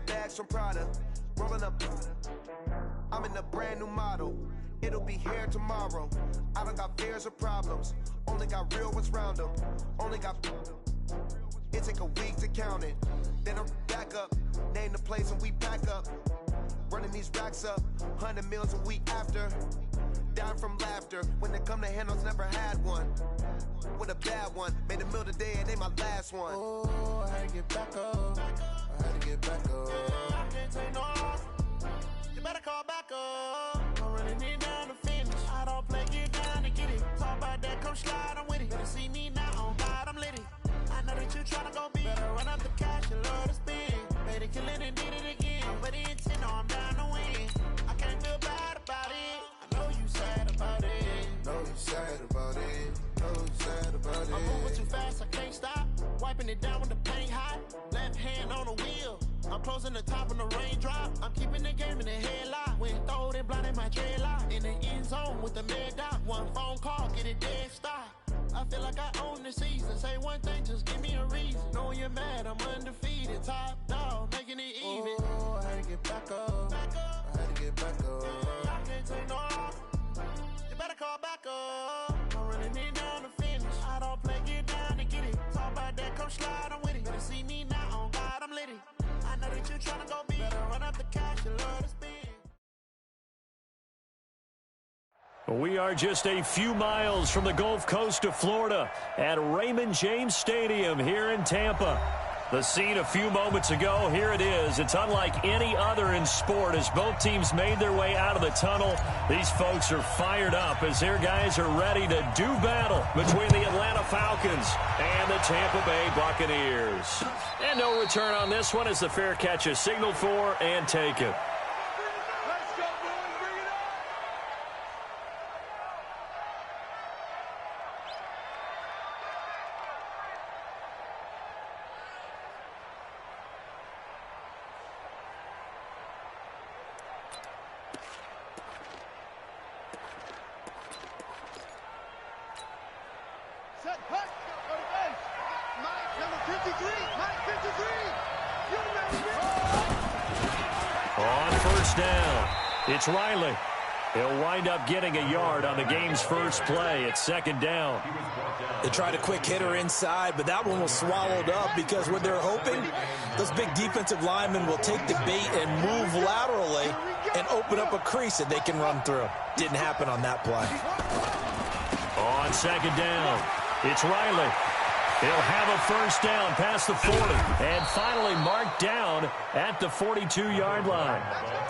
bags from Prada, rolling up. I'm in a brand new model. It'll be here tomorrow. I don't got fears or problems. Only got real ones round them. Only got. It take a week to count it. Then I'm back up. Name the place and we pack up. Running these racks up. 100 meals a week after. Down from laughter. When they come to handles, never had one. With a bad one. Made a meal today and ain't my last one. Oh, I had to get back up. I had to get back up. I can't take no loss. You better call back up. I'm running it down to finish. I don't play, get down to get it. Talk about that, come slide, I'm with it. Better see me now, on God, I'm litty. I know that you tryna go big. Better run up the cash, you love to spin. Made it, kill it, and did it again. But the intent, no, I'm down to win. I can't feel bad about it. I know you sad about it. Know you sad about it. Know you sad about it. I'm moving too fast, I can't stop. Wiping it down with the paint hot. Left hand on the wheel. I'm closing the top when the raindrop. I'm keeping the game in the headlock. When throwed and blinded my dreadlock. In the end zone with the mad dot. One phone call, get it dead stop. I feel like I own the season. Say one thing, just give me a reason. Knowing you're mad, I'm undefeated. Top dog, making it even. Oh, I had to get back up. I had to get back up. I can't take no loss. You better call back up. I'm running it down to finish. I don't play, get down to get it. Talk about that, come slide, I'm with it. Better see me now, on God, I'm litty. I know that you tryna go big. Better run up the cash, you love to spend. We are just a few miles from the Gulf Coast of Florida at Raymond James Stadium here in Tampa. The scene a few moments ago, here it is. It's unlike any other in sport as both teams made their way out of the tunnel. These folks are fired up as their guys are ready to do battle between the Atlanta Falcons and the Tampa Bay Buccaneers. And no return on this one as the fair catch is signaled for and taken. On first down, it's Riley. He'll wind up getting a yard on the game's first play. It's second down. They tried a quick hitter inside, but that one was swallowed up because what they're hoping, those big defensive linemen will take the bait and move laterally and open up a crease that they can run through. Didn't happen on that play. On second down, it's Riley. He'll have a first down past the 40 and finally marked down at the 42-yard line.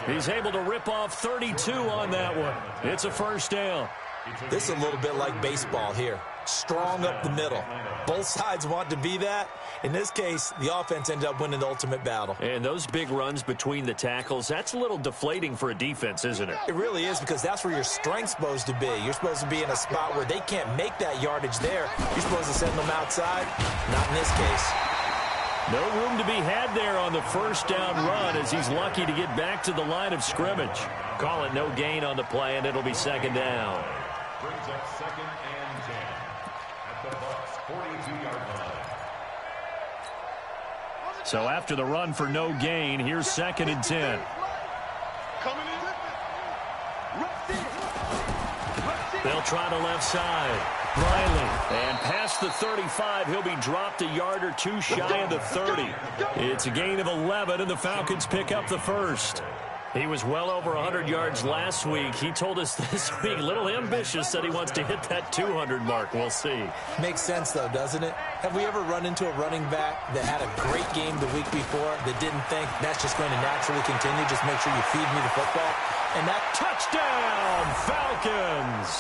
He's able to rip off 32 on that one. It's a first down. This is a little bit like baseball here. Strong up the middle. Both sides want to be that. In this case, the offense ended up winning the ultimate battle. And those big runs between the tackles, that's a little deflating for a defense, isn't it? It really is, because that's where your strength's supposed to be. You're supposed to be in a spot where they can't make that yardage there. You're supposed to send them outside. Not in this case. No room to be had there on the first down run as he's lucky to get back to the line of scrimmage. Call it no gain on the play, and it'll be second down. Brings up second and 10 at the Bucs' 42-yard line. So after the run for no gain, here's second and 10. They'll try the left side. Riley, and past the 35, he'll be dropped a yard or two shy of the 30. It's a gain of 11, and the Falcons pick up the first. He was well over 100 yards last week. He told us this week, a little ambitious, said he wants to hit that 200 mark. We'll see. Makes sense, though, doesn't it? Have we ever run into a running back that had a great game the week before that didn't think that's just going to naturally continue? Just make sure you feed me the football. And that touchdown, Falcons.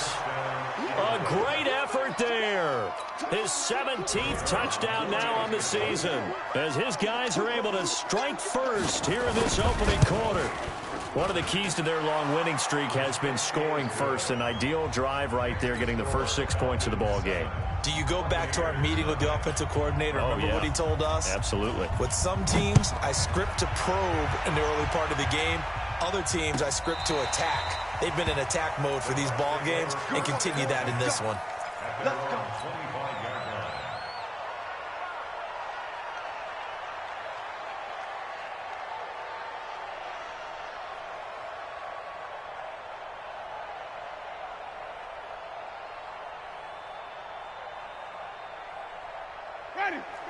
A great effort there. His 17th touchdown now on the season as his guys are able to strike first here in this opening quarter. One of the keys to their long winning streak has been scoring first. An ideal drive right there, getting the first 6 points of the ball game. Do you go back to our meeting with the offensive coordinator? Remember what he told us? Absolutely. With some teams, I script to probe in the early part of the game. Other teams, I script to attack. They've been in attack mode for these ball games and continue that in this one. Let's go.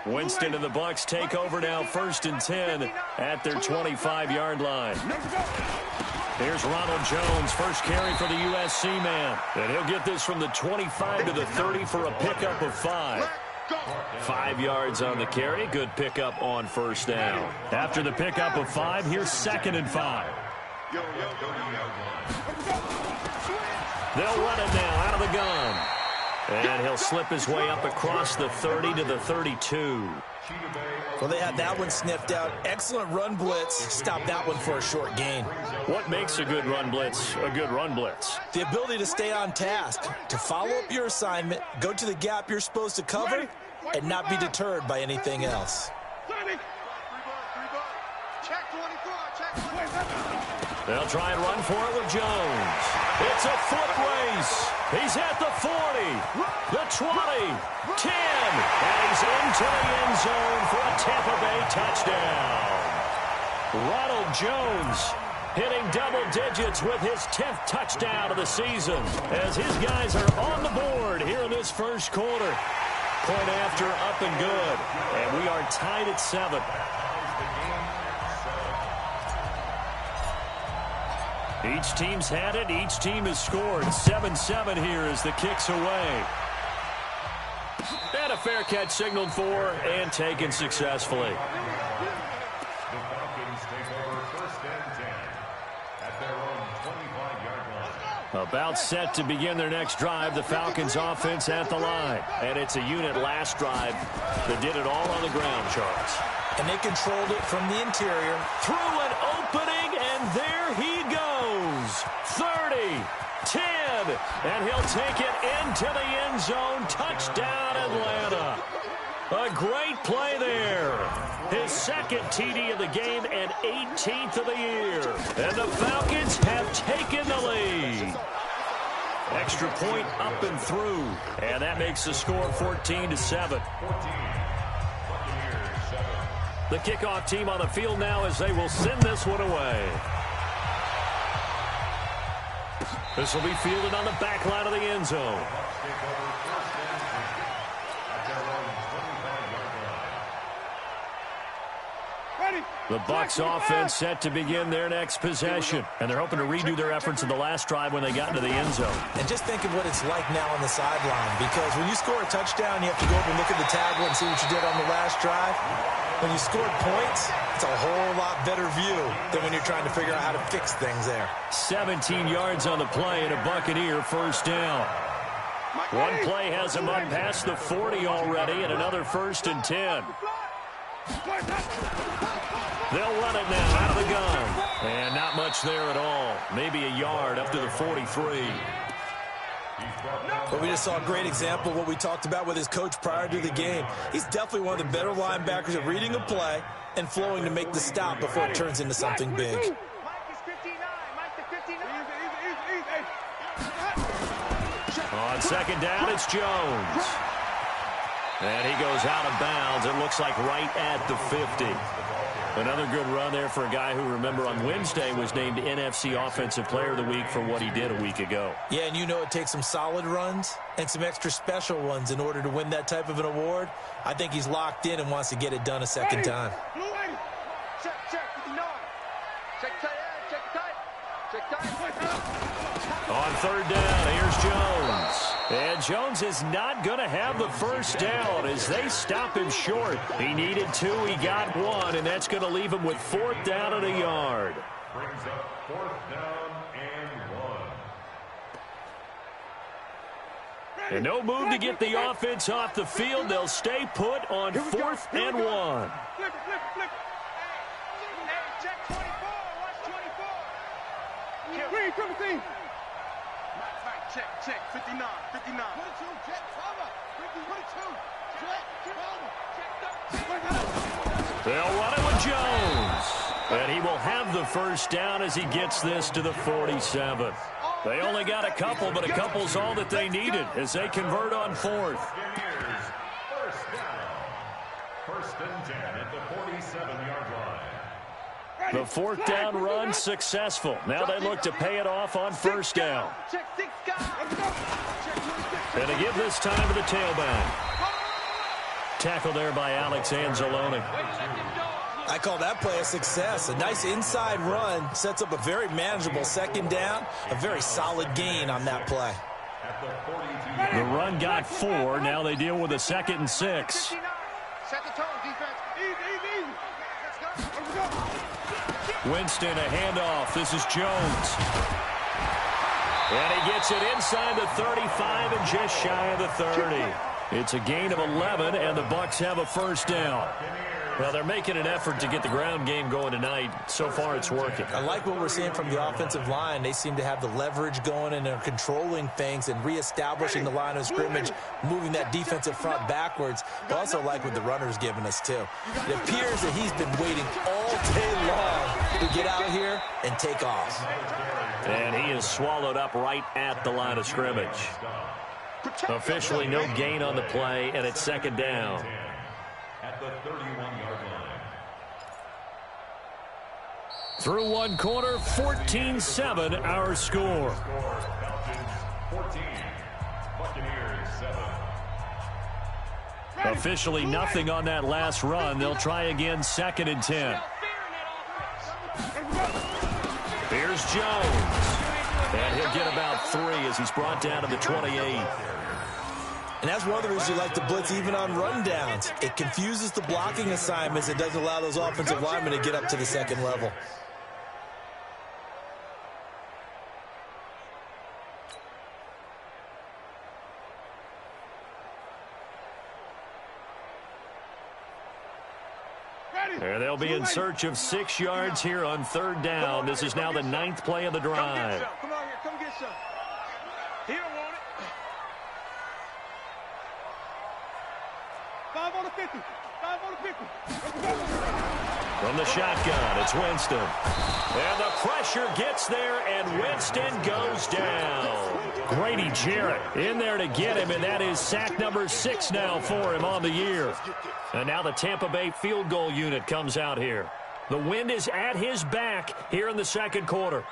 Winston and the Bucs take over now, 1st and 10 at their 25-yard line. Here's Ronald Jones, first carry for the USC man. And he'll get this from the 25 to the 30 for a pickup of 5. 5 yards on the carry. Good pickup on 1st down. After the pickup of 5, here's 2nd and 5. They'll run it now out of the gun. And he'll slip his way up across the 30 to the 32. Well, they had that one sniffed out. Excellent run blitz. Stop that one for a short gain. What makes a good run blitz a good run blitz? The ability to stay on task, to follow up your assignment, go to the gap you're supposed to cover, and not be deterred by anything else. They'll try and run for it with Jones. It's a foot race. He's at the 40, the 20, 10, and he's into the end zone for a Tampa Bay touchdown. Ronald Jones hitting double digits with his 10th touchdown of the season as his guys are on the board here in this first quarter. Point after, up and good. And we are tied at 7. Each team's had it. Each team has scored. 7-7 here as the kick's away. And a fair catch signaled for and taken successfully. The Falcons take over 1st and 10 at their own 25-yard line. About set to begin their next drive. The Falcons offense at the line. And it's a unit last drive that did it all on the ground, Charles. And they controlled it from the interior. Through an opening, and there he goes. 30, 10, and he'll take it into the end zone. Touchdown, Atlanta. A great play there. His 2nd TD of the game and 18th of the year. And the Falcons have taken the lead. Extra point up and through. And that makes the score 14-7. The kickoff team on the field now as they will send this one away. This will be fielded on the back line of the end zone. The Bucs offense set to begin their next possession. And they're hoping to redo their efforts in the last drive when they got into the end zone. And just think of what it's like now on the sideline. Because when you score a touchdown, you have to go up and look at the tablet and see what you did on the last drive. When you scored points, it's a whole lot better view than when you're trying to figure out how to fix things there. 17 yards on the play and a Buccaneer 1st down. One play has him up past the 40 already and another 1st and 10. They'll run it now out of the gun. And not much there at all. Maybe a yard up to the 43. But we just saw a great example of what we talked about with his coach prior to the game. He's definitely one of the better linebackers at reading a play and flowing to make the stop before it turns into something big. On 2nd down, it's Jones. And he goes out of bounds. It looks like right at the 50. Another good run there for a guy who, remember, on Wednesday was named NFC Offensive Player of the Week for what he did a week ago. Yeah, and you know it takes some solid runs and some extra special ones in order to win that type of an award. I think he's locked in and wants to get it done a second time. On 3rd down, here's Jones. And Jones is not going to have the 1st down as they stop him short. He needed 2, he got 1, and that's going to leave him with 4th down and a yard. Brings up 4th down and 1. And no move to get the offense off the field. They'll stay put on 4th and 1. Flip it. Hey, check 24. Watch 24. Green, come and see. Check, 59. 22, check, cover. 22, check, They'll run it with Jones. And he will have the 1st down as he gets this to the 47. They only got a couple, but a couple's all that they needed as they convert on 4th. 1st down. 1st and 10 at the 47-yard line. The 4th down run successful. Now they look to pay it off on 1st down. And to give this time to the tailback. Tackle there by Alex Anzalone. I call that play a success. A nice inside run sets up a very manageable second down. A very solid gain on that play. The run got 4. Now they deal with a 2nd and 6. Set the tone, defense. Easy. Let's go. Winston, a handoff. This is Jones. And he gets it inside the 35 and just shy of the 30. It's a gain of 11, and the Bucs have a first down. Well, they're making an effort to get the ground game going tonight. So far, it's working. I like what we're seeing from the offensive line. They seem to have the leverage going, and they're controlling things and reestablishing the line of scrimmage, moving that defensive front backwards. But also like what the runner's giving us, too. It appears that he's been waiting all day long to get out here and take off. And he is swallowed up right at the line of scrimmage. Officially no gain on the play, and it's 2nd down. At the 31-yard line. Through one quarter, 14-7 our score. Falcons 14, Buccaneers 7. Officially nothing on that last run. They'll try again, 2nd and 10. Here's Jones. And he'll get about 3 as he's brought down to the 28. And that's one of the reasons you like to blitz even on rundowns. It confuses the blocking assignments. It doesn't allow those offensive linemen to get up to the second level. And they'll be in search of 6 yards here on 3rd down. This is now the 9th play of the drive. Come on here, come get some. He don't want it. 5 on the 50. 5 on the 50. From the shotgun, it's Winston. And the pressure gets there, and Winston goes down. Grady Jarrett in there to get him, and that is sack number 6 now for him on the year. And now the Tampa Bay field goal unit comes out here. The wind is at his back here in the 2nd quarter.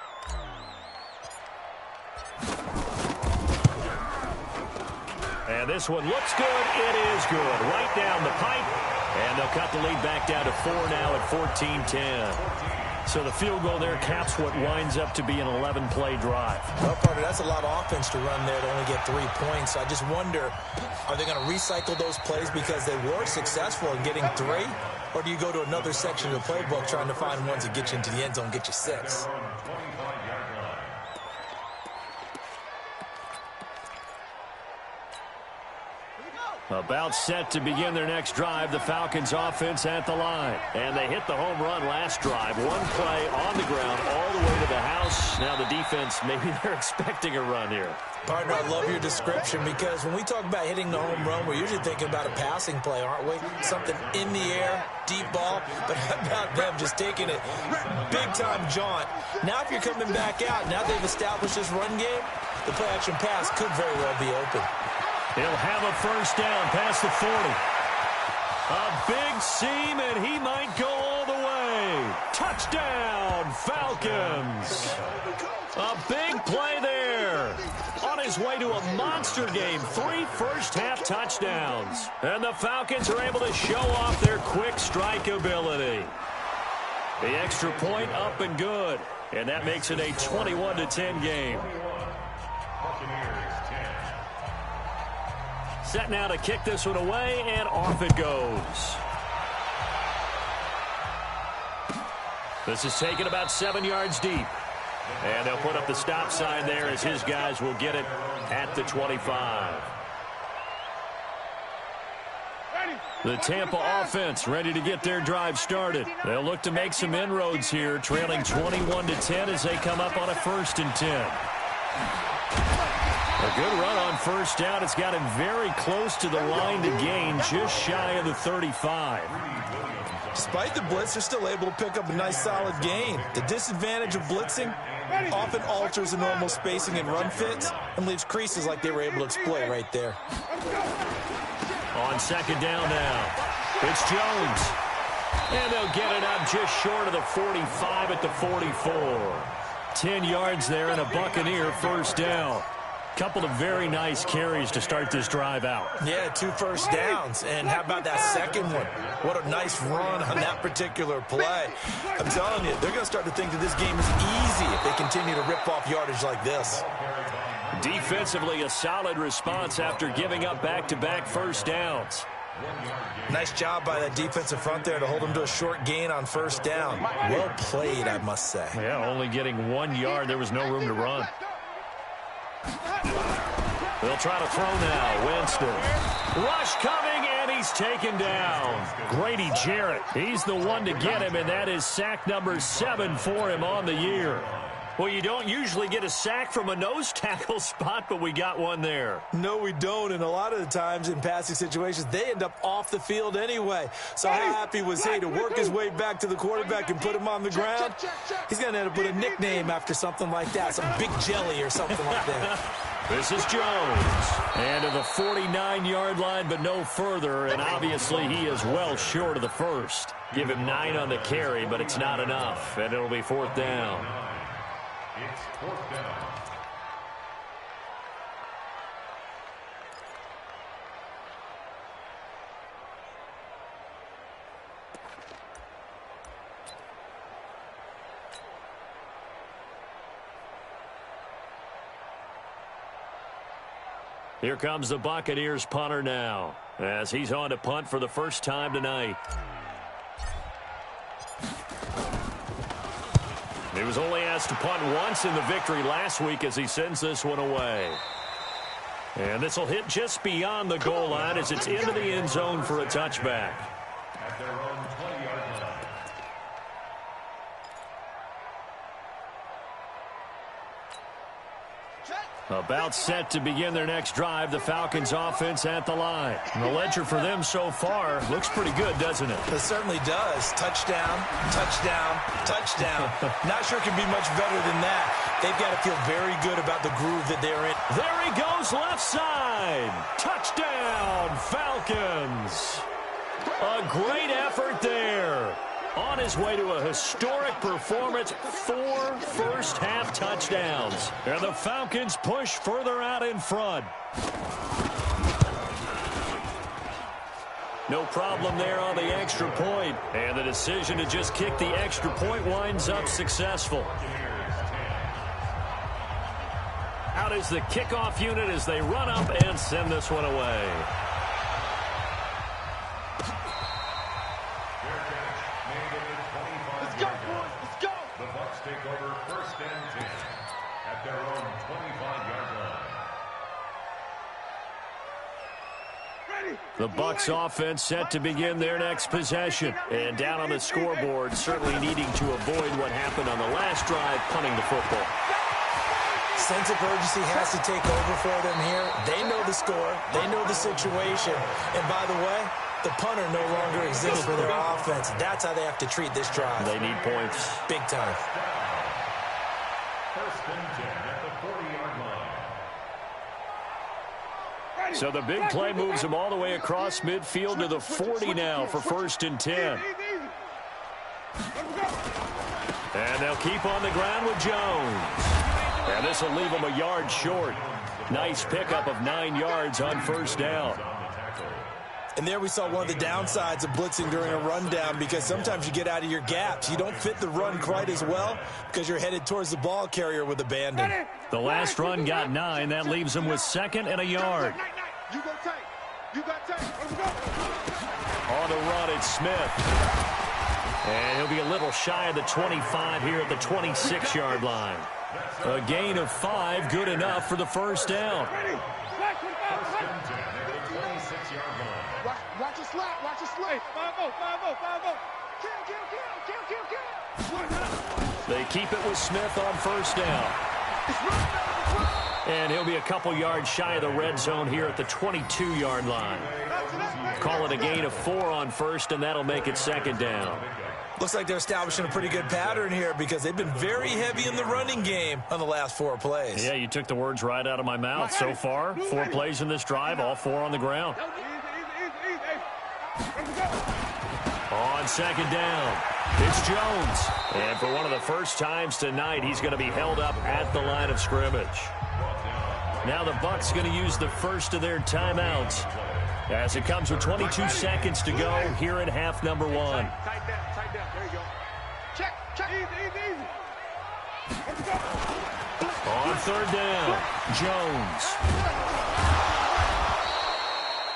And this one looks good. It is good. Right down the pipe. And they'll cut the lead back down to 4 now at 14-10. So the field goal there caps what winds up to be an 11-play drive. Well, partner, that's a lot of offense to run there to only get 3 points. So I just wonder, are they going to recycle those plays because they were successful in getting 3? Or do you go to another section of the playbook trying to find ones that get you into the end zone and get you 6? About set to begin their next drive, the Falcons offense at the line. And they hit the home run last drive. 1 play on the ground all the way to the house. Now the defense, maybe they're expecting a run here. Partner, I love your description because when we talk about hitting the home run, we're usually thinking about a passing play, aren't we? Something in the air, deep ball. But how about them just taking it big-time jaunt? Now if you're coming back out, now they've established this run game, the play-action pass could very well be open. He'll have a first down past the 40. A big seam, and he might go all the way. Touchdown, Falcons. A big play there. On his way to a monster game. 3 first-half touchdowns. And the Falcons are able to show off their quick strike ability. The extra point up and good. And that makes it a 21-10 game. Set now to kick this one away, and off it goes. This is taken about 7 yards deep. And they'll put up the stop sign there as his guys will get it at the 25. The Tampa offense ready to get their drive started. They'll look to make some inroads here, trailing 21-10 as they come up on a 1st and 10. A good run on first down. It's got him very close to the line to gain, just shy of the 35. Despite the blitz, they're still able to pick up a nice solid gain. The disadvantage of blitzing often alters the normal spacing and run fits and leaves creases like they were able to exploit right there. On 2nd down now, it's Jones. And they'll get it up just short of the 45 at the 44. 10 yards there and a Buccaneer first down. Couple of very nice carries to start this drive out. Yeah, 2 first downs. And how about that second one? What a nice run on that particular play. I'm telling you, they're going to start to think that this game is easy if they continue to rip off yardage like this. Defensively, a solid response after giving up back-to-back first downs. Nice job by that defensive front there to hold them to a short gain on first down. Well played, I must say. Yeah, only getting 1 yard. There was no room to run. They'll try to throw now. Winston. Rush coming, and he's taken down. Grady Jarrett. He's the one to get him, and that is sack number 7 for him on the year. Well, you don't usually get a sack from a nose tackle spot, but we got one there. No, we don't, and a lot of the times in passing situations, they end up off the field anyway. So how happy was he to work his way back to the quarterback and put him on the ground? He's going to end up with a nickname after something like that, some Big Jelly or something like that. This is Jones. And to the 49-yard line, but no further, and obviously he is well short of the first. Give him 9 on the carry, but it's not enough, and it'll be 4th down. It's 4th down. Here comes the Buccaneers punter now, as he's on to punt for the first time tonight. He was only asked to punt once in the victory last week as he sends this one away. And this will hit just beyond the goal line as it's into the end zone for a touchback. At their own 20-yard line. About set to begin their next drive, the Falcons offense at the line. And the ledger for them so far looks pretty good, doesn't it? It certainly does. Touchdown, touchdown, touchdown. Not sure it can be much better than that. They've got to feel very good about the groove that they're in. There he goes, left side. Touchdown, Falcons. A great effort there. On his way to a historic performance, 4 first-half touchdowns. And the Falcons push further out in front. No problem there on the extra point. And the decision to just kick the extra point winds up successful. Out is the kickoff unit as they run up and send this one away. Take over 1st and 10 at their own 25-yard line. The Bucs offense set to begin their next possession. And down on the scoreboard, certainly needing to avoid what happened on the last drive, punting the football. Sense of urgency has to take over for them here. They know the score. They know the situation. And by the way, the punter no longer exists for their offense. That's how they have to treat this drive. They need points. Big time. 1st and 10 at the 40-yard line. So the big play moves them all the way across midfield to the 40 now for 1st and 10. And they'll keep on the ground with Jones. And this will leave them a yard short. Nice pickup of 9 yards on 1st down. And there we saw one of the downsides of blitzing during a rundown, because sometimes you get out of your gaps. You don't fit the run quite as well because you're headed towards the ball carrier with abandon. The last run got 9. That leaves him with 2nd and a yard. You go tight. You got tight. Let's go. On the run, it's Smith. And he'll be a little shy of the 25 here at the 26-yard line. A gain of 5, good enough for the 1st down. 1st and 10 at the 26-yard line. Watch your slap. Watch your slap. 5-0. Kill. They keep it with Smith on 1st down. And he'll be a couple yards shy of the red zone here at the 22-yard line. Call it a gain of 4 on 1st, and that'll make it 2nd down. Looks like they're establishing a pretty good pattern here, because they've been very heavy in the running game on the last 4 plays. Yeah, you took the words right out of my mouth. So far, 4 plays in this drive, all 4 on the ground. On 2nd down, it's Jones. And for one of the first times tonight, he's going to be held up at the line of scrimmage. Now the Bucs going to use the first of their timeouts as it comes with 22 seconds to go here in half number 1. Tight down. There you go. Check. Easy. Let's go. On third down, Jones.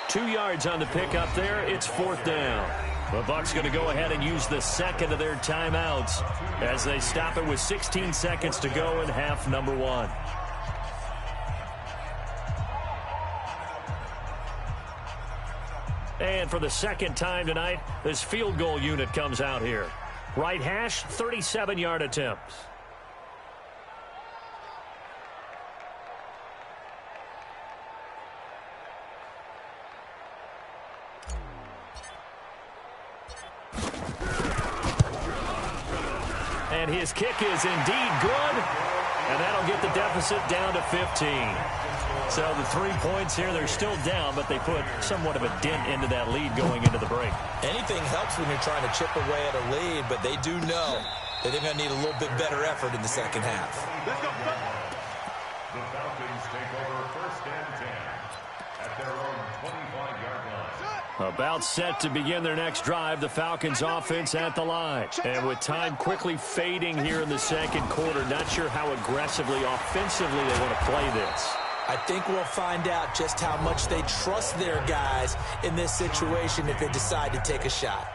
2 yards on the pickup there. It's fourth down. The Bucs going to go ahead and use the second of their timeouts as they stop it with 16 seconds to go in half number 1. And for the second time tonight, this field goal unit comes out here. Right hash, 37-yard attempt. And his kick is indeed good, and that'll get the deficit down to 15. So the 3 points here, they're still down, but they put somewhat of a dent into that lead going into the break. Anything helps when you're trying to chip away at a lead, but they do know that they're going to need a little bit better effort in the second half. Let's go. The Falcons take over first and 10 at their own 25-yard line. About set to begin their next drive, the Falcons offense at the line. And with time quickly fading here in the second quarter, not sure how aggressively, offensively they want to play this. I think we'll find out just how much they trust their guys in this situation if they decide to take a shot.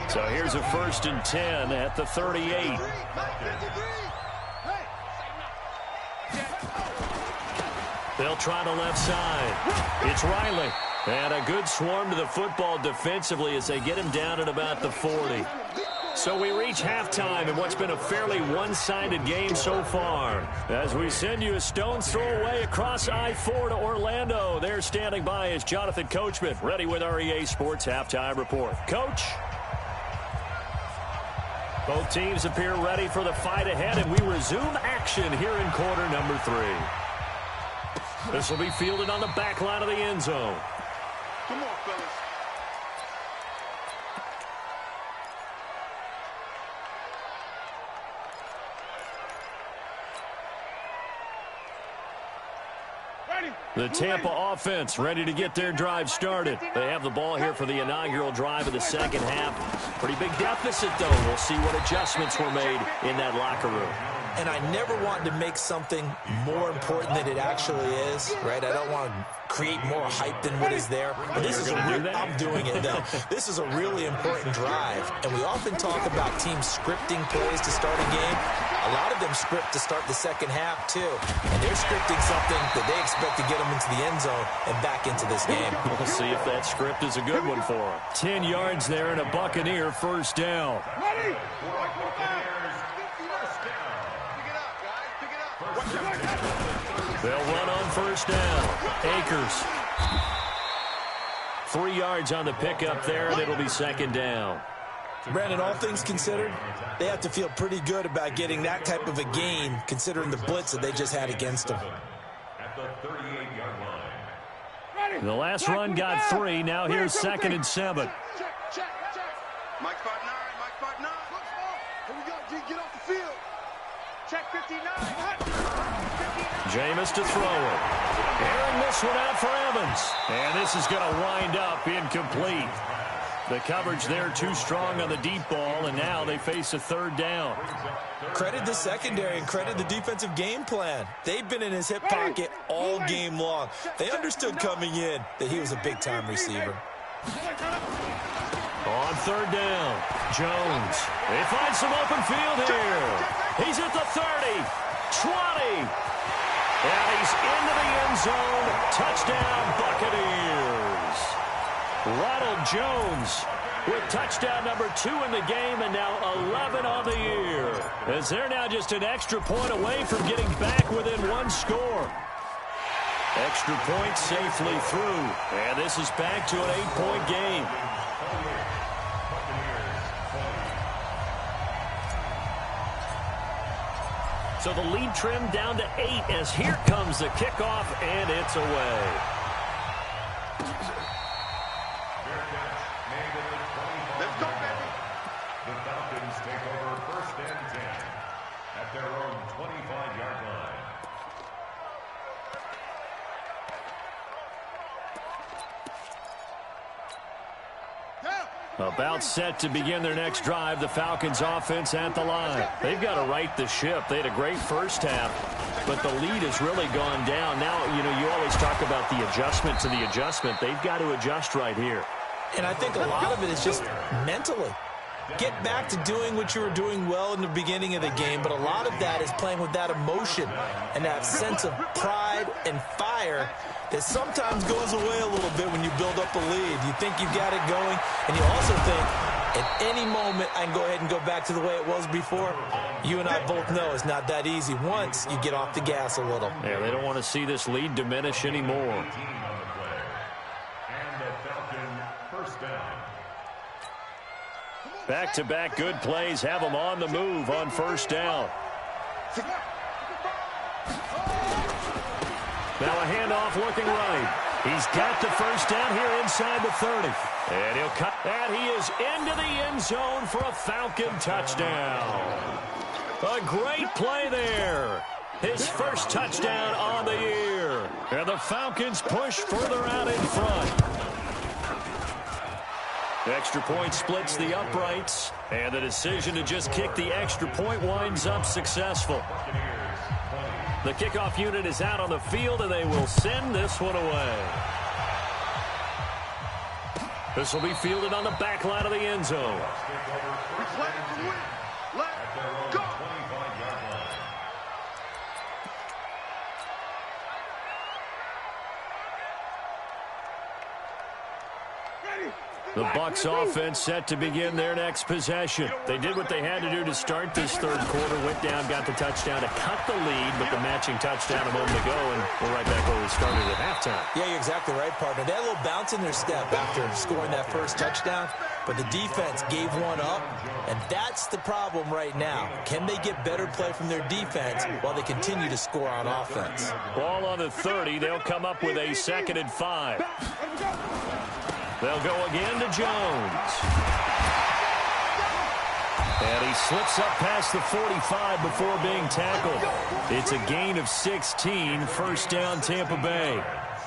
So here's a 1st and 10 at the 38. They'll try the left side. It's Riley. And a good swarm to the football defensively as they get him down at about the 40. So we reach halftime in what's been a fairly one-sided game so far. As we send you a stone's throw away across I-4 to Orlando. There standing by is Jonathan Coachman, ready with our EA Sports Halftime Report. Coach? Both teams appear ready for the fight ahead, and we resume action here in quarter number 3. This will be fielded on the back line of the end zone. Come on, fellas. The Tampa offense ready to get their drive started. They have the ball here for the inaugural drive of the second half. Pretty big deficit, though. We'll see what adjustments were made in that locker room. And I never want to make something more important than it actually is, right? I don't want to create more hype than what is there. But this is I'm doing it, though. This is a really important drive. And we often talk about teams scripting plays to start a game. A lot of them script to start the second half, too. And they're scripting something that they expect to get them into the end zone and back into this game. We'll see if that script is a good one for them. 10 yards there and a Buccaneer first down. Ready? They'll run on first down. Akers. 3 yards on the pickup there, and it'll be second down. Brandon, all things considered, they have to feel pretty good about getting that type of a gain, considering the blitz that they just had against them. At the 38-yard line. The last run got 3. Now here's 2nd and 7. Check. Mike spot 9. Here we go, G. Get off the field. Check 59. Jameis to throw it. Airing this one out for Evans. And this is going to wind up incomplete. The coverage there too strong on the deep ball, and now they face a third down. Credit the secondary and credit the defensive game plan. They've been in his hip pocket all game long. They understood coming in that he was a big-time receiver. On third down, Jones. They find some open field here. He's at the 30, 20. And he's into the end zone. Touchdown, Buccaneers. Ronald Jones with touchdown number 2 in the game, and now 11 on the year. As they're now just an extra point away from getting back within 1 score. Extra point safely through, and this is back to an 8-point game. So the lead trimmed down to 8 as here comes the kickoff, and it's away. Let's go, baby. The Falcons take over first and 10 at their own 25-yard line. About set to begin their next drive, the Falcons offense at the line. They've got to right the ship. They had a great first half, but the lead has really gone down. Now, you always talk about the adjustment to the adjustment. They've got to adjust right here. And I think a lot of it is just mentally. Get back to doing what you were doing well in the beginning of the game, but a lot of that is playing with that emotion and that sense of pride and fire that sometimes goes away a little bit when you build up a lead. You think you've got it going, and you also think at any moment I can go ahead and go back to the way it was before. You and I both know it's not that easy once you get off the gas a little. Yeah, they don't want to see this lead diminish anymore. Back-to-back good plays have them on the move on first down. Now a handoff looking right. He's got the first down here inside the 30. And he'll cut that. He is into the end zone for a Falcon touchdown. A great play there. His first touchdown on the year. And the Falcons push further out in front. Extra point splits the uprights, and the decision to just kick the extra point winds up successful. The kickoff unit is out on the field, and they will send this one away. This will be fielded on the back line of the end zone. Let's go. The Bucs offense set to begin their next possession. They did what they had to do to start this third quarter, went down, got the touchdown to cut the lead, but the matching touchdown a moment ago, and we're right back where we started at halftime. Yeah, you're exactly right, partner. They had a little bounce in their step after scoring that first touchdown, but the defense gave one up, and that's the problem right now. Can they get better play from their defense while they continue to score on offense? Ball on the 30. They'll come up with a 2nd and 5. They'll go again to Jones. And he slips up past the 45 before being tackled. It's a gain of 16, first down Tampa Bay.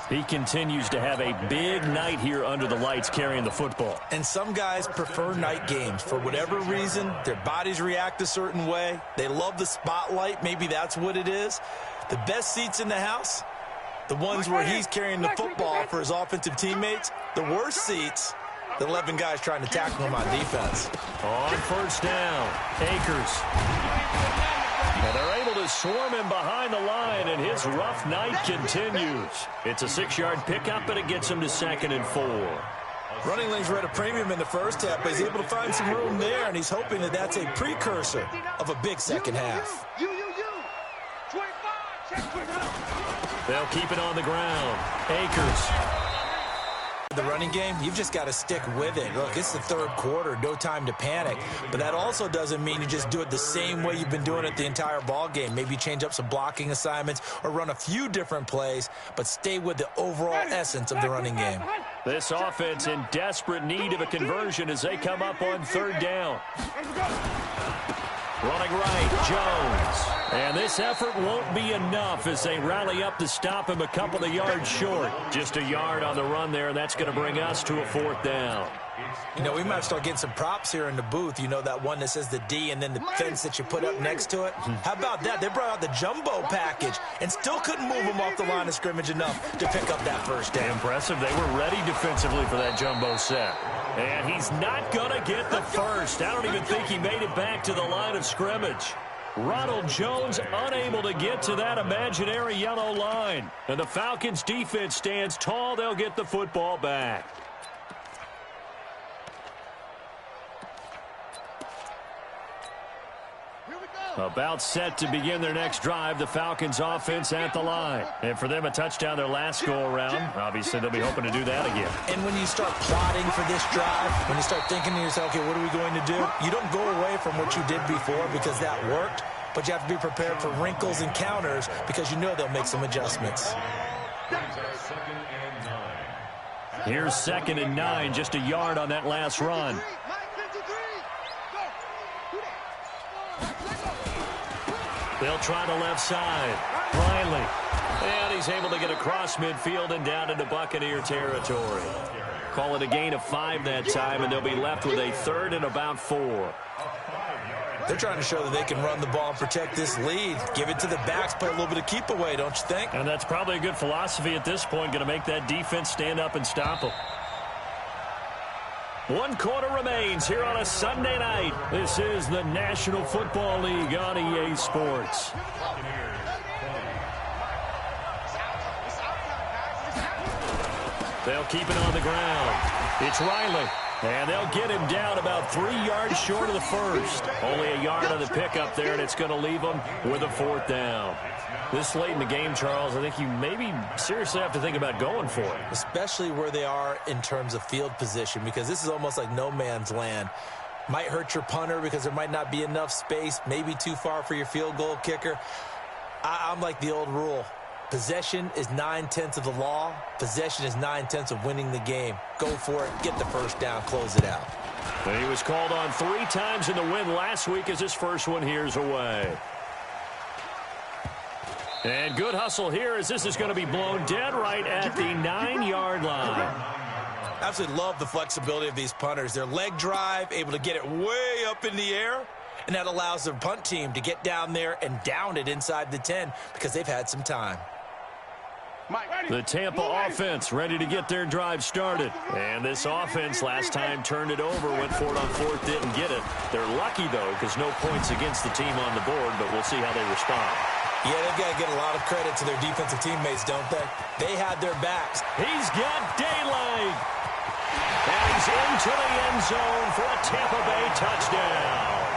He continues to have a big night here under the lights carrying the football. And some guys prefer night games. For whatever reason, their bodies react a certain way. They love the spotlight. Maybe that's what it is. The best seats in the house, the ones where he's carrying the football for his offensive teammates. The worst seats, the 11 guys trying to tackle him on defense. On first down, Akers. And they're able to swarm him behind the line, and his rough night continues. It's a 6-yard pickup, and it gets him to 2nd and 4. Running lanes were at a premium in the first half, but he's able to find some room there, and he's hoping that that's a precursor of a big second half. 25, check 25. They'll keep it on the ground. Akers. The running game, you've just got to stick with it. Look, it's the third quarter, no time to panic. But that also doesn't mean you just do it the same way you've been doing it the entire ball game. Maybe change up some blocking assignments or run a few different plays, but stay with the overall essence of the running game. This offense in desperate need of a conversion as they come up on third down. Running right, Jones. And this effort won't be enough as they rally up to stop him a couple of yards short. Just a yard on the run there, and that's going to bring us to a 4th down. You know, we might start getting some props here in the booth. You know, that one that says the D and then the fence that you put up next to it? How about that? They brought out the jumbo package and still couldn't move him off the line of scrimmage enough to pick up that first down. Impressive. They were ready defensively for that jumbo set. And he's not going to get the first. I don't even think he made it back to the line of scrimmage. Ronald Jones unable to get to that imaginary yellow line. And the Falcons defense stands tall. They'll get the football back. About set to begin their next drive, the Falcons offense at the line. And for them, a touchdown their last go-around. Obviously, they'll be hoping to do that again. And when you start plotting for this drive, when you start thinking to yourself, okay, what are we going to do? You don't go away from what you did before because that worked, but you have to be prepared for wrinkles and counters because you know they'll make some adjustments. Here's 2nd and 9, just a yard on that last run. They'll try the left side. Riley. And he's able to get across midfield and down into Buccaneer territory. Call it a gain of 5 that time, and they'll be left with a 3rd and about 4. They're trying to show that they can run the ball and protect this lead. Give it to the backs, play a little bit of keep away, don't you think? And that's probably a good philosophy at this point, going to make that defense stand up and stop them. 1 quarter remains here on a Sunday night. This is the National Football League on EA Sports. They'll keep it on the ground. It's Riley. And they'll get him down about 3 yards short of the first. Only a yard on the pickup there, and it's going to leave them with a 4th down. This late in the game, Charles, I think you maybe seriously have to think about going for it. Especially where they are in terms of field position, because this is almost like no man's land. Might hurt your punter because there might not be enough space, maybe too far for your field goal kicker. I'm like the old rule. Possession is 9/10 of the law. Possession is 9/10 of winning the game. Go for it. Get the first down. Close it out. He was called on 3 times in the win last week as his first one here's away. And good hustle here as this is going to be blown dead right at the 9-yard line. Absolutely love the flexibility of these punters. Their leg drive, able to get it way up in the air. And that allows the punt team to get down there and down it inside the 10 because they've had some time. The Tampa offense ready to get their drive started. And this offense last time turned it over, went for it on 4th, didn't get it. They're lucky, though, because no points against the team on the board, but we'll see how they respond. Yeah, they've got to get a lot of credit to their defensive teammates, don't they? They had their backs. He's got daylight. And he's into the end zone for a Tampa Bay touchdown.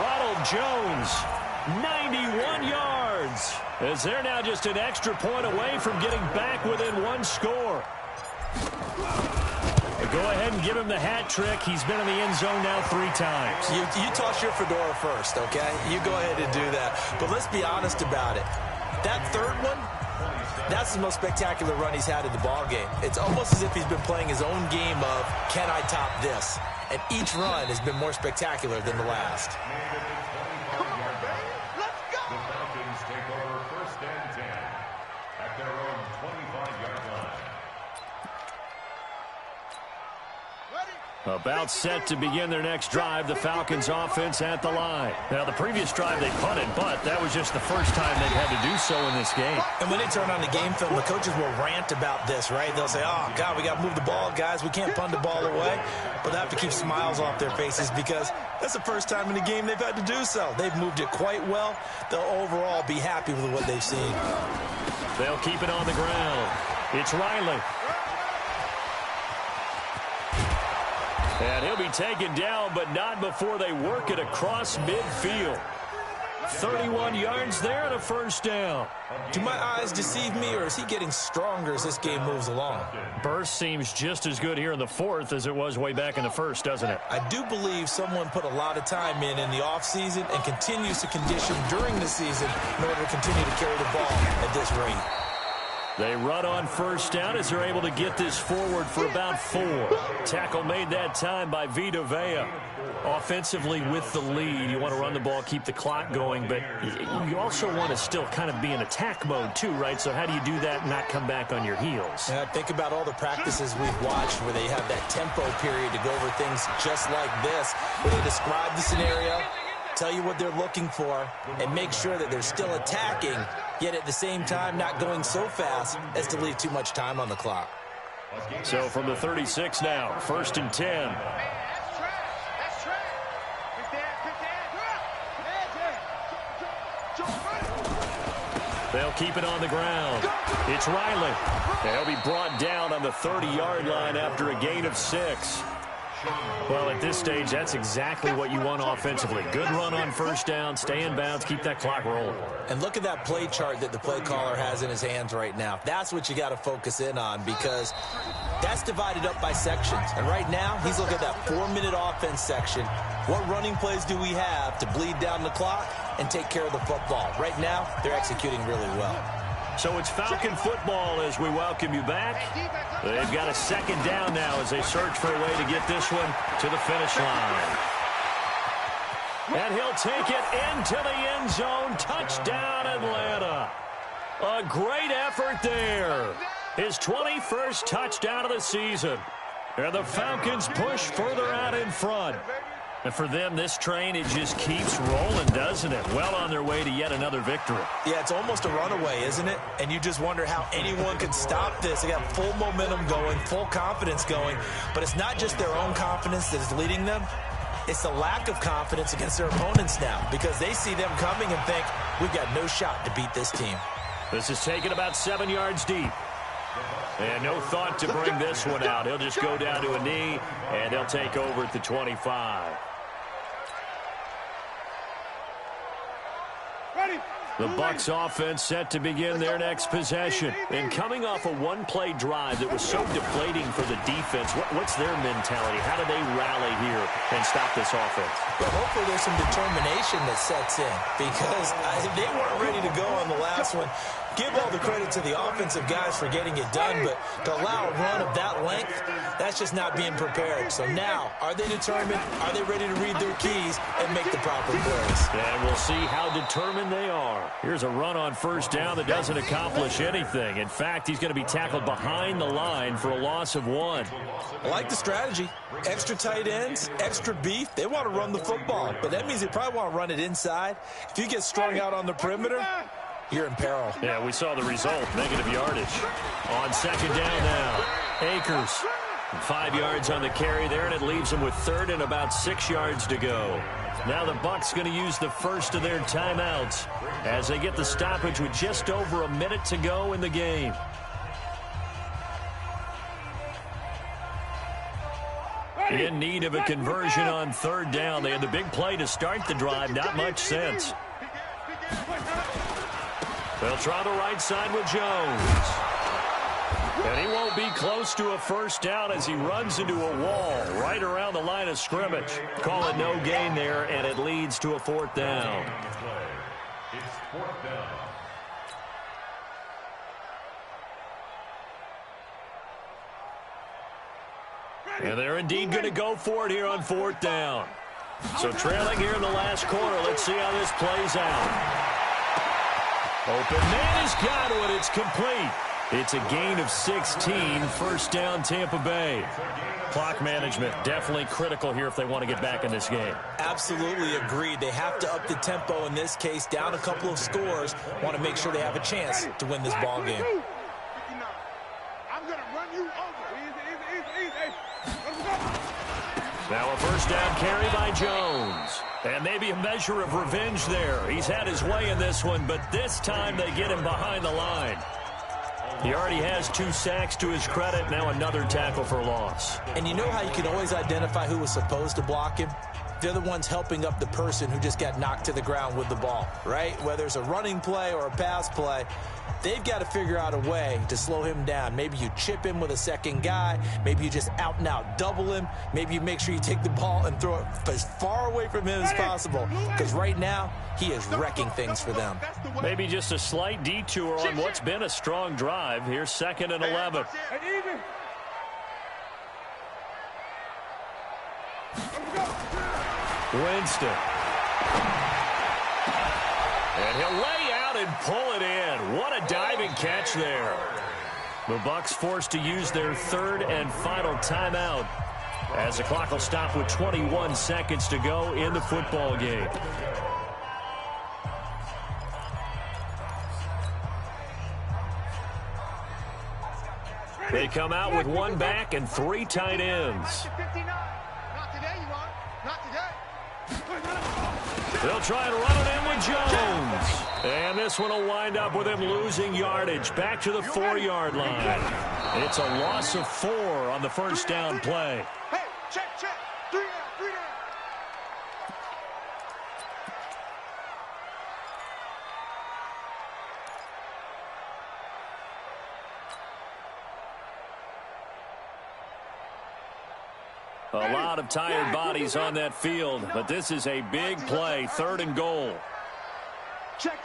Ronald Jones, 91 yards. As they're now just an extra point away from getting back within 1 score. Go ahead and give him the hat trick. He's been in the end zone now 3 times. You toss your fedora first, okay? You go ahead and do that. But let's be honest about it. That 3rd one, that's the most spectacular run he's had in the ballgame. It's almost as if he's been playing his own game of, can I top this? And each run has been more spectacular than the last. Come on, baby. Let's go. The Falcons take over 1st and 10 at their own 25-yard line. About set to begin their next drive, the Falcons offense at the line. Now, the previous drive they punted, but that was just the first time they've had to do so in this game. And when they turn on the game film, the coaches will rant about this, right? They'll say, oh, God, we got to move the ball, guys. We can't punt the ball away. But they have to keep smiles off their faces because that's the first time in the game they've had to do so. They've moved it quite well. They'll overall be happy with what they've seen. They'll keep it on the ground. It's Riley. And he'll be taken down, but not before they work it across midfield. 31 yards there and a 1st down. Do my eyes deceive me, or is he getting stronger as this game moves along? Burst seems just as good here in the 4th as it was way back in the 1st, doesn't it? I do believe someone put a lot of time in the offseason and continues to condition during the season in order to continue to carry the ball at this rate. They run on 1st down as they're able to get this forward for about 4. Tackle made that time by Vita Vea. Offensively with the lead, you want to run the ball, keep the clock going, but you also want to still kind of be in attack mode too, right? So how do you do that and not come back on your heels? Yeah, think about all the practices we've watched where they have that tempo period to go over things just like this, where they describe the scenario, tell you what they're looking for, and make sure that they're still attacking, yet at the same time not going so fast as to leave too much time on the clock. So from the 36 now, 1st and 10. They'll keep it on the ground. It's Riley. They'll be brought down on the 30-yard line after a gain of 6. Well, at this stage, that's exactly what you want offensively. Good run on 1st down, stay in bounds, keep that clock rolling. And look at that play chart that the play caller has in his hands right now. That's what you got to focus in on because that's divided up by sections. And right now, he's looking at that 4-minute offense section. What running plays do we have to bleed down the clock and take care of the football? Right now, they're executing really well. So it's Falcon football as we welcome you back. They've got a 2nd down now as they search for a way to get this one to the finish line. And he'll take it into the end zone. Touchdown, Atlanta. A great effort there. His 21st touchdown of the season. And the Falcons push further out in front. And for them, this train, it just keeps rolling, doesn't it? Well on their way to yet another victory. Yeah, it's almost a runaway, isn't it? And you just wonder how anyone could stop this. They got full momentum going, full confidence going. But it's not just their own confidence that is leading them. It's the lack of confidence against their opponents now, because they see them coming and think, we've got no shot to beat this team. This is taken about 7 yards deep. And no thought to bring this one out. He'll just go down to a knee, and they'll take over at the 25. The Bucs offense set to begin their next possession. And coming off a one-play drive that was so deflating for the defense, what's their mentality? How do they rally here and stop this offense? Well, hopefully there's some determination that sets in, because they weren't ready to go on the last one. Give all the credit to the offensive guys for getting it done, but to allow a run of that length, that's just not being prepared. So now, are they determined? Are they ready to read their keys and make the proper plays? And we'll see how determined they are. Here's a run on first down that doesn't accomplish anything. In fact, he's going to be tackled behind the line for a loss of 1. I like the strategy. Extra tight ends, extra beef. They want to run the football, but that means they probably want to run it inside. If you get strung out on the perimeter, you're in peril. Yeah, we saw the result, negative yardage. On second down now, Akers. 5 yards on the carry there, and it leaves them with third and about 6 yards to go. Now the Bucs going to use the first of their timeouts as they get the stoppage with just over a minute to go in the game. In need of a conversion on third down. They had the big play to start the drive, not much sense. They'll try the right side with Jones. And he won't be close to a first down as he runs into a wall right around the line of scrimmage. Call it no gain there, and it leads to a fourth down. It's fourth down. And they're indeed going to go for it here on fourth down. So trailing here in the last quarter. Let's see how this plays out. Open man has got it. It's complete. It's a gain of 16. First down, Tampa Bay. Clock management definitely critical here if they want to get back in this game. Absolutely agreed. They have to up the tempo in this case, down a couple of scores. Want to make sure they have a chance to win this ball game. I'm going to run you over. Easy. Now a first down carry by Jones. And maybe a measure of revenge there. He's had his way in this one, but this time they get him behind the line. He already has 2 sacks to his credit. Now another tackle for loss. And you know how you can always identify who was supposed to block him? They're the ones helping up the person who just got knocked to the ground with the ball, right? Whether it's a running play or a pass play, they've got to figure out a way to slow him down. Maybe you chip him with a second guy. Maybe you just out and out double him. Maybe you make sure you take the ball and throw it as far away from him as possible. Because right now, he is wrecking things for them. Maybe just a slight detour on what's been a strong drive. Here's 2nd and 11. Winston. And he'll lay out and pull it in. What a diving catch there. The Bucs forced to use their third and final timeout as the clock will stop with 21 seconds to go in the football game. They come out with 1 back and 3 tight ends. Not today, you are. Not today. They'll try and run it in with Jones. And this one will wind up with him losing yardage back to the 4-yard line. It's a loss of 4 on the first down play. Hey, check. 3 down. A lot of tired bodies on that field, but this is a big play, 3rd and goal. Check.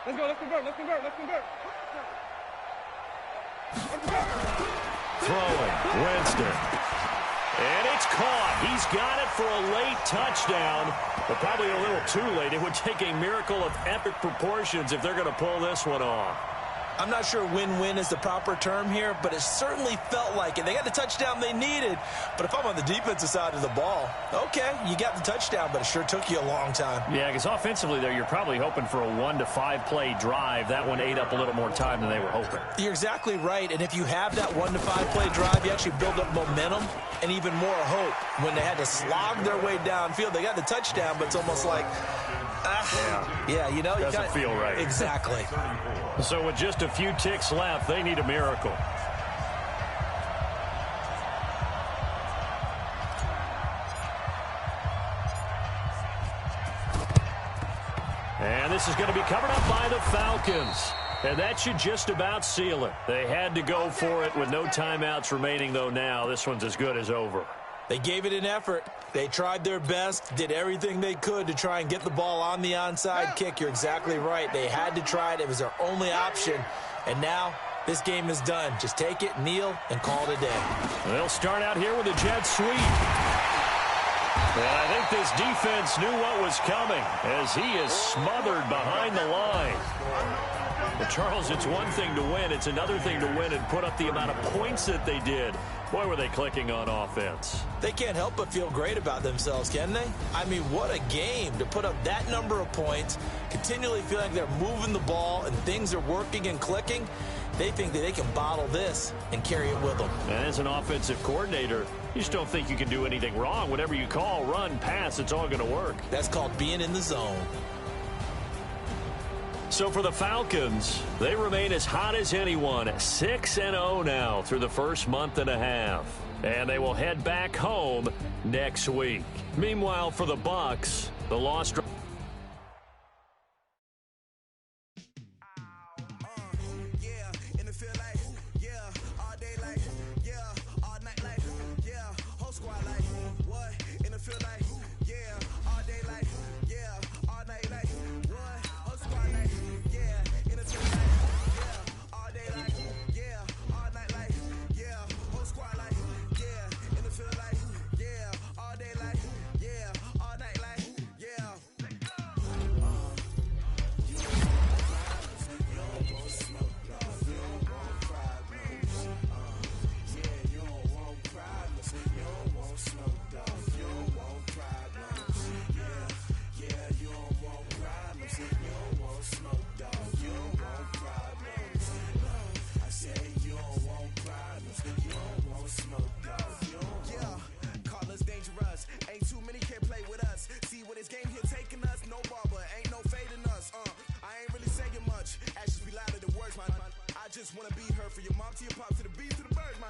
Let's go. Let's convert. Throwing, Winston. And it's caught. He's got it for a late touchdown, but probably a little too late. It would take a miracle of epic proportions if they're going to pull this one off. I'm not sure win-win is the proper term here, but it certainly felt like it. They got the touchdown they needed, but if I'm on the defensive side of the ball, okay, you got the touchdown, but it sure took you a long time. Yeah, because offensively there, you're probably hoping for a 1 to 5 play drive. That one ate up a little more time than they were hoping. You're exactly right, and if you have that 1 to 5 play drive, you actually build up momentum and even more hope. When they had to slog their way downfield, they got the touchdown, but it's almost like, yeah, you know, doesn't feel right. Exactly. So with just a few ticks left, they need a miracle. And this is going to be covered up by the Falcons. And that should just about seal it. They had to go for it with no timeouts remaining, though now. This one's as good as over. They gave it an effort. They tried their best, did everything they could to try and get the ball on the onside kick. You're exactly right. They had to try it. It was their only option. And now this game is done. Just take it, kneel, and call it a day. They'll start out here with a jet sweep. And I think this defense knew what was coming as he is smothered behind the line. But Charles, it's one thing to win. It's another thing to win and put up the amount of points that they did. Boy, were they clicking on offense. They can't help but feel great about themselves, can they? I mean, what a game to put up that number of points, continually feel like they're moving the ball and things are working and clicking. They think that they can bottle this and carry it with them. And as an offensive coordinator, you just don't think you can do anything wrong. Whatever you call, run, pass, it's all going to work. That's called being in the zone. So for the Falcons, they remain as hot as anyone, 6-0 now through the first month and a half. And they will head back home next week. Meanwhile, for the Bucs, the loss... Just wanna be her for your mom to your pop to the B to the bird, man.